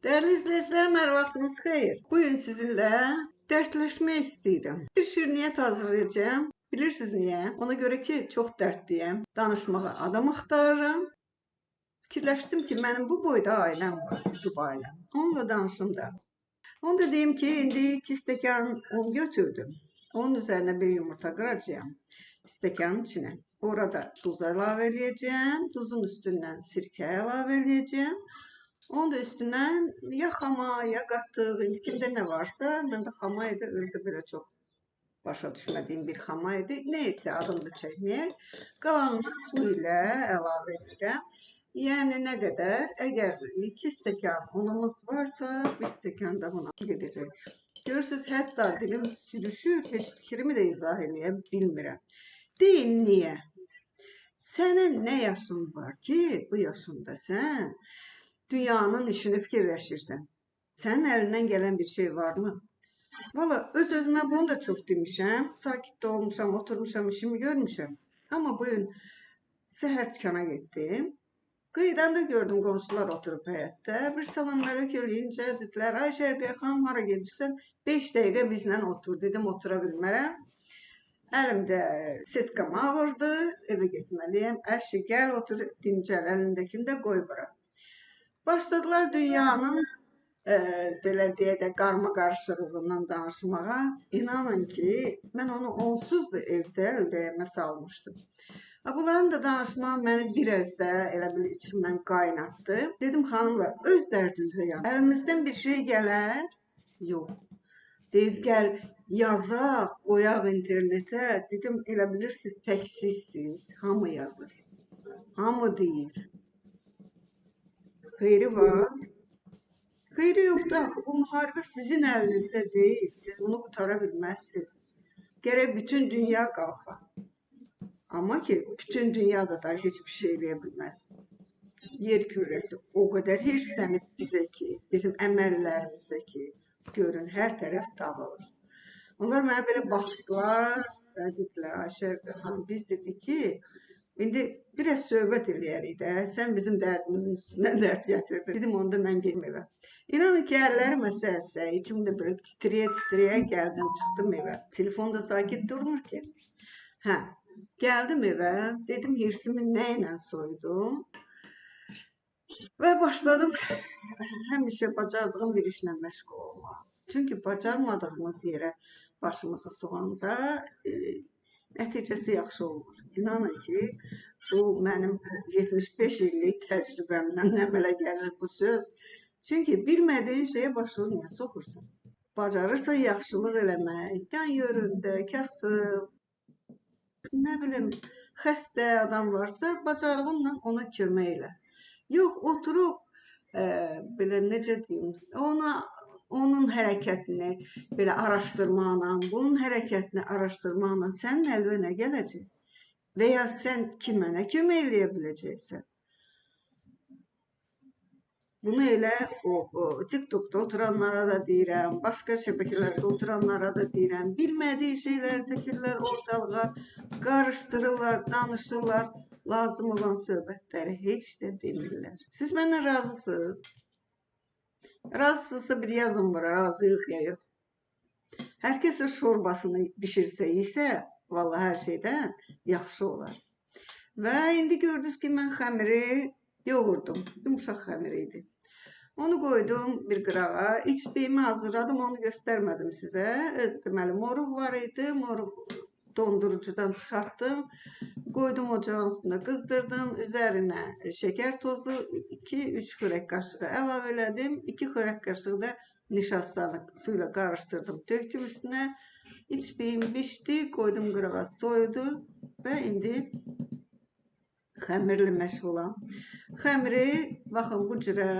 Değerli izleyiciler, merhaba, vaktiniz xeyir. Bugün sizinle dertleşme istəyirəm. Bir şirniyyət hazırlayacağım. Bilirsiniz niye? Ona göre ki, çok dertliyim. Danışmağa adam axtarıram. Fikirləşdim ki, benim bu boyda ailem var, YouTube ailem. Onunla danışım da. Onu da diyeyim ki, indi 2 stəkan un götürdüm. Onun üzerine bir yumurta kıracağım. Stəkanın içine. Orada tuz əlavə edəcəyəm. Tuzun üstündən sirkə əlavə edəcəyəm. Onu da üstündən ya xama, ya qatıq, indi kimdə nə varsa, məndə xama idi, özdə belə çox başa düşmədiyim bir xama idi. Neysə, adını da çəkməyək. Qalanını su ilə əlavə edirəm. Yəni nə qədər? Əgər 2 stəkan unumuz varsa, 1 stəkan da buna gedəcək. Görürsünüz, hətta dilim sürüşür, heç fikrimi də izah eləyə bilmirəm. Deyin, niyə? Sənin nə yaşın var ki, bu yaşında sən dünyanın işini fikirləşirsən? Sənin əlindən gələn bir şey var mı? Valla öz-özümə bunu da çox demişəm. Sakit də olmuşam, oturmuşam, işimi görmüşəm. Amma bugün səhər dükana getdim. Qıyıdan da gördüm qonşular oturub həyətdə. Bir salamlarıq eləyincə dedilər, ay Şərqiyə xanım, hara gedirsən? 5 dəqiqə bizlə otur. Dedim, otura bilmərəm. Əlimdə setkamı vurdu, evə getməliyəm. Əşi, gəl otur, dincəl, əlindəkini də qoy bura. Başladılar dünyanın belə deyə də qarma qarışıqlığından danışmağa. İnanın ki, mən onu onsuz da evdə ürəyimə salmışdım. Bunların da danışmağı məni biraz da elə bil içimdən qaynatdı. Dedim, xanımlar, öz dərdinizə yan. Əlimizdən bir şey gələr? Yox. Deyir, gəl yazaq, qoyaq internetə. Dedim, elə bilirsiniz, təksizsiz, hamı yazır. Hamı deyir. Xeyri var. Xeyri yoxdur. Bu müharibə sizin əlinizdə deyil. Siz bunu qutara bilməzsiniz. Gərək bütün dünya qalxa. Amma ki, bütün dünyada da heç bir şey eləyə bilməz. Yer kürəsi o qədər hirslənib bizə ki, bizim əməllərimizə ki, görün, hər tərəf dağılır. Onlar mənə belə baxdılar və dedilər, Ayşə xanım, biz dedik ki, indi biraz söhbət eləyərik də, sən bizim dərdimizin üstündən dərd gətirdin. Dedim, onda mən gedim evə. İnanın ki, əllərim əsəsə, içimdə belə titrəyə-titrəyə gəldim, çıxdım evə. Telefon da sakit durmur ki. Gəldim evə, dedim, hirsimi nə ilə soydum və başladım həmişə bacardığım bir işlə məşğul olmağa. Çünki bacarmadığımız yerə başımızı soğanda nəticəsi yaxşı olmur. İnanın ki, bu mənim 75 illik təcrübəmdən əmələ gəlir bu söz. Çünki bilmədiyin şeyə başını niyə soxursan? Bacarırsan yaxşılıq eləmək, yan yöründə, kasıb, nə bilim, xəstə adam varsa, bacarığınla ona kömək elə. Yox, oturub, belə necə deyim, onun hərəkətini belə araşdırmaqla, bunun hərəkətini araşdırmaqla sənin əlinə nə gələcək? Və ya sən kimə nə kömək eləyə biləcəksən? Bunu elə TikTok'da oturanlara da deyirəm, başqa şəbəkələrdə oturanlara da deyirəm. Bilmədiyi şeyləri tökürlər ortalığa, qarışdırırlar, danışırlar. Lazım olan söhbətləri heç də demirlər. Siz məndən razısınız? Razısınızsa bir yazın bura, razıyıq ya yox. Hər kəs öz şorbasını bişirsə, yesə, vallahi hər şeydən yaxşı olar. Və indi gördünüz ki, mən xəmiri yoğurdum. Yumuşaq xəmir idi. Onu qoydum bir qırağa. İçdiyimi hazırladım, onu göstərmədim sizə. Deməli, moruq var idi. Moruq dondurucudan çıxartdım. Qoydum ocağın üstündə qızdırdım. Üzərinə şəkər tozu 2-3 xörək qaşığı əlavə elədim. 2 xörək qaşığı da nişastanı suyla qarışdırdım. Tökdüm üstünə. İçdiyim bişdi. Qoydum qırağa, soyudu. Və indi xəmirli məşğulam. Xəmiri, baxın, bu cürə,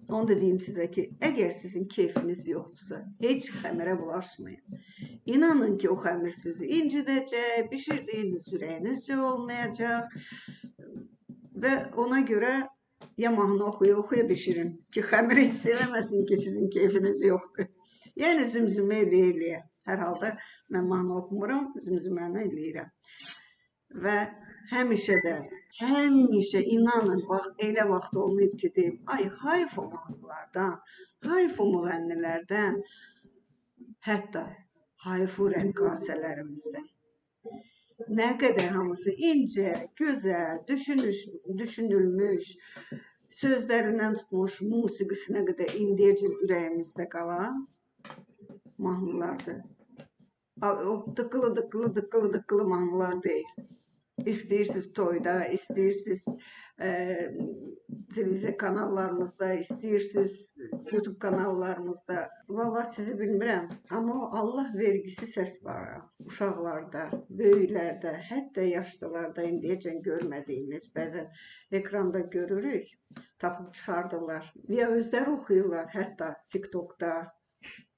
onu da deyim sizə ki, əgər sizin keyfiniz yoxdursa, heç xəmirə bulaşmayın. İnanın ki, o xəmir sizi incidəcək, bişirdiyiniz ürəyinizcə olmayacaq və ona görə ya mahnı oxuya bişirin ki, xəmir hiss eləməsin ki, sizin keyfiniz yoxdur. Yəni, zümzümə eləyə. Hər halda mən mahnı oxumuram, zümzüməni eləyirəm. Və həmişə də Həmişə inanın, bax elə vaxt olmayıb ki, deyim, ay hayf o mahnılardan, hayf o müğənnilərdən, hətta hayf o rəqqasələrimizdən. Nə qədər hamısı incə, gözəl, düşünülmüş, sözlərindən tutmuş, musiqisinə qədər indiyəcən ürəyimizdə qalan mahnılardır. O dıqqılı mahnılar deyil. İstəyirsiniz toyda, istəyirsiniz televiziya kanallarımızda, istəyirsiniz YouTube kanallarımızda. Valla sizi bilmirəm, amma o Allah vergisi səs var. Uşaqlarda, böyüklərdə, hətta yaşlılarda indiyəcən görmədiyimiz, bəzən ekranda görürük, tapıb çıxardırlar. Ya özləri oxuyurlar, hətta TikTokda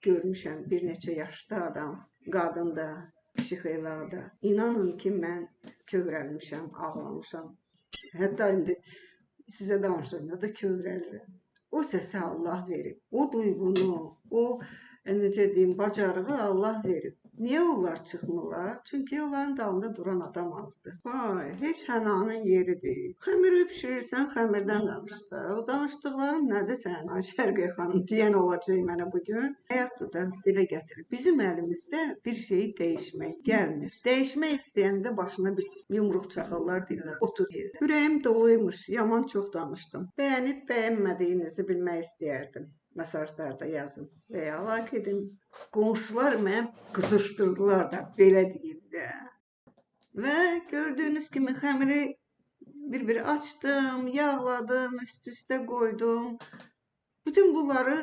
görmüşəm bir neçə yaşlı adam, qadın da, psixiyada da. İnanın ki, mən kövrəlmişəm, ağlamışam. Hətta indi sizə danışanda da kövrəlirəm. O səsi Allah verib. O duyğunu, o necə deyim, bacarığı Allah verib. Niyə onlar çıxmırlar? Çünki onların dalında duran adam azdır. Vay, heç hənanın yeridir. Xəmiri pişirirsən, xəmirdən danışdı. O danışdıqlarım nədir sən, Şərqiyə xanım, deyən olacaq mənə bugün. Həyatda da belə gətirir. Bizim əlimizdə bir şeyi dəyişmək gəlmir. Dəyişmək istəyəndə başına bir yumruq çaxırlar, deyirlər, otur yerdə. Ürəyim doluymuş, yaman çox danışdım. Bəyənib bəyənmədiyinizi bilmək istəyərdim. Mesajlarda yazın və ya like edin. Qonşular mənə qızışdırdılar da, belə deyim də. Və gördüyünüz kimi xəmiri bir açdım, yağladım, üst-üstə qoydum. Bütün bunları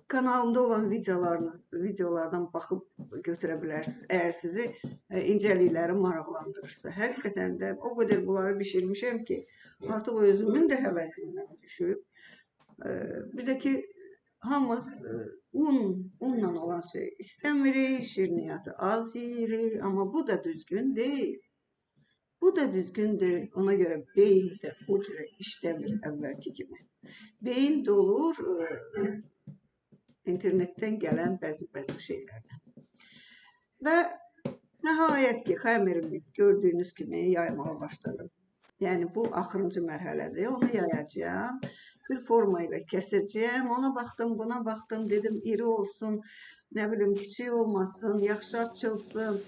kanalımda olan videolardan baxıb götürə bilərsiniz. Əgər sizi incəlikləri maraqlandırırsa. Həqiqətən də o qədər bunları bişirmişəm ki, artıq o özümün də həvəsimdən düşüb. Bir də ki, hamımız unla olan şey istəmirik, şirniyyatı az yeyirik, amma bu da düzgün deyil. Bu da düzgün deyil. Ona görə beyin də o cürə işləmir əvvəlki kimi. Beyin dolur internetdən gələn bəzi şeylərdən. Və nəhayət ki, xəmirimi gördüyünüz kimi yaymağa başladım. Yəni bu axırıncı mərhələdir. Onu yayacağam. Bir forma ilə kəsəcəyəm. Ona baxdım, buna baxdım. Dedim, iri olsun, nə bilim, kiçik olmasın, yaxşı açılsın.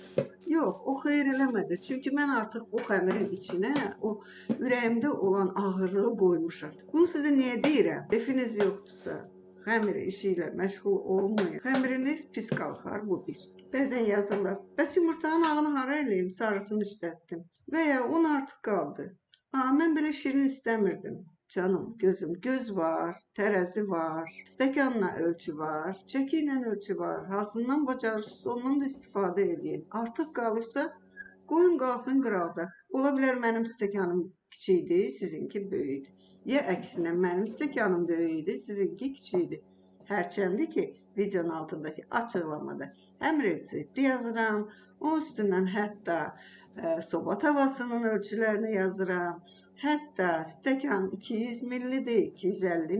Yox, o xeyir eləmədi. Çünki mən artıq o xəmirin içinə o ürəyimdə olan ağırlığı qoymuşam. Bunu sizə niyə deyirəm? Keyfiniz yoxdursa, xəmir işi ilə məşğul olmayın. Xəmiriniz pis qalxar, bu bir. Bəzən yazırlar, bəs yumurtanın ağını hara eləyim, sarısını işlətdim. Və ya un artıq qaldı. Mən belə şirin istəmirdim. Canım, gözüm, göz var, tərəzi var, stəkanla ölçü var, çəki ilə ölçü var, hansından bacarırsınız, ondan da istifadə edin. Artıq qalırsa, qoyun qalsın qıraqda. Ola bilər mənim stəkanım kiçikdir, sizinki böyükdür. Ya əksinə, mənim stəkanım böyükdür, sizinki kiçikdir. Hərçəndir ki, videonun altındakı açıqlamada həm resepti yazıram, onun üstündən hətta soba tavasının ölçülərini yazıram. Hətta stəkan 200 millidir, 250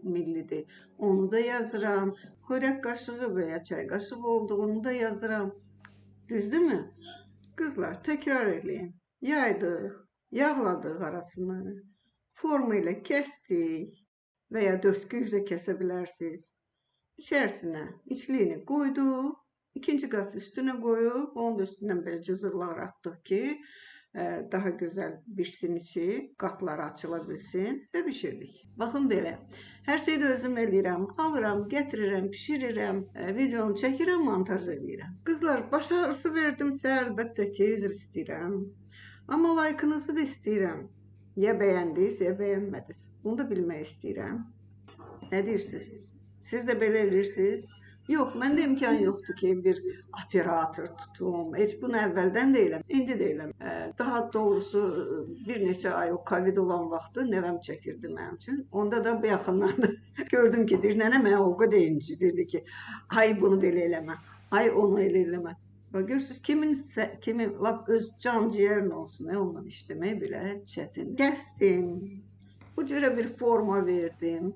millidir. Onu da yazıram. Xörək qaşığı və ya çay qaşığı olduğunu da yazıram. Düzdürmü? Qızlar, təkrar eləyin. Yaydıq, yağladıq arasını. Forma ilə kəsdik və ya dörtgüclə kəsə bilərsiniz. İçərisinə içliyini qoyduq. İkinci qat üstünə qoyub, onun da üstündən belə cızırlar atdıq ki, daha gözəl pişsin içi, qatları açıla bilsin və bişirdik. Baxın belə, hər şeyi də özüm eləyirəm, alıram, gətirirəm, pişirirəm, videonu çəkirəm, montaj edirəm. Qızlar, baş ağrısı verdimsə, əlbəttə ki, üzr istəyirəm. Amma like'ınızı da istəyirəm. Ya bəyəndiniz, ya bəyənmədiniz. Bunu da bilmək istəyirəm. Nə deyirsiniz? Siz də belə eləyirsiniz? Yox, məndə imkan yoxdur ki, bir operator tutum. Heç bunu əvvəldən deyiləm, indi deyiləm. Daha doğrusu bir neçə ay o Covid olan vaxtı nəvəm çəkirdi mənim üçün. Onda da bu yaxınlarda gördüm ki, deyir, nənə mənə o qədər incidirdi ki, ay bunu belə eləmə, ay onu elə eləmə. Görürsünüz, kimin lap öz can ciyərin olsun, onunla işləmək belə çətin. Kəsdim, bu cürə bir forma verdim.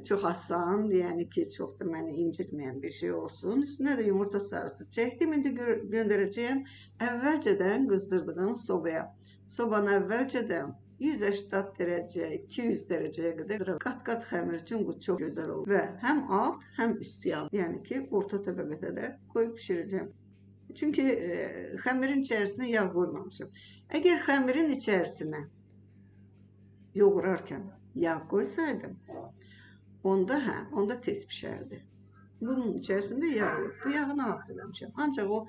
Çox asan, yəni ki, çox da məni incitməyən bir şey olsun. Üstünə də yumurta sarısı çəkdim. İndi göndərəcəyəm əvvəlcədən qızdırdığım sobaya. Sobanı əvvəlcədən 180 dərəcə, 200 dərəcəyə qədər qat-qat xəmir üçün bu çox gözəl olur. Və həm alt, həm üst yanı, yəni ki, orta təbəqədə də qoyub bişirəcəm. Çünki xəmirin içərisinə yağ qoymamışam. Əgər xəmirin içərisinə yoğurarkən yağ qoysaydım, onda tez pişərdi. Bunun içərisində yağ yox. Bu yağını az eləmişəm. Ancaq o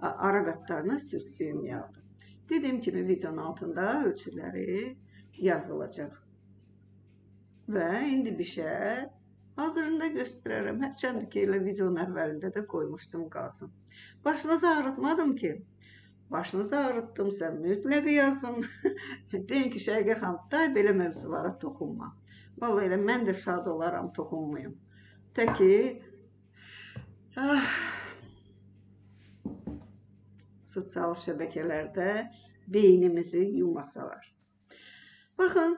ara qatlarına sürtdüyüm yağdır. Dediyim kimi videonun altında ölçüləri yazılacaq. Və indi bişər. Hazırında göstərərəm. Hərçəndir ki, elə videonun əvvəlində də qoymuşdum qalsın. Başınızı ağrıtmadım ki. Başınızı ağrıtdımsa mütləq yazın. Deyin ki, Şəqiqə xanım, day belə mövzulara toxunma. Vallahi elə mən də şad olaram, toxunmayım. Tək ki, sosial şəbəkələrdə beynimizi yumasalar. Baxın,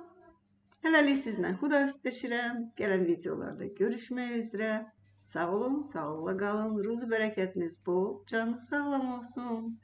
hələlik sizlə xudahafizləşirəm. Gələn videolarda görüşmək üzrə. Sağ olun, sağlıqla qalın. Ruzu bərəkətiniz bol, canınız sağlam olsun.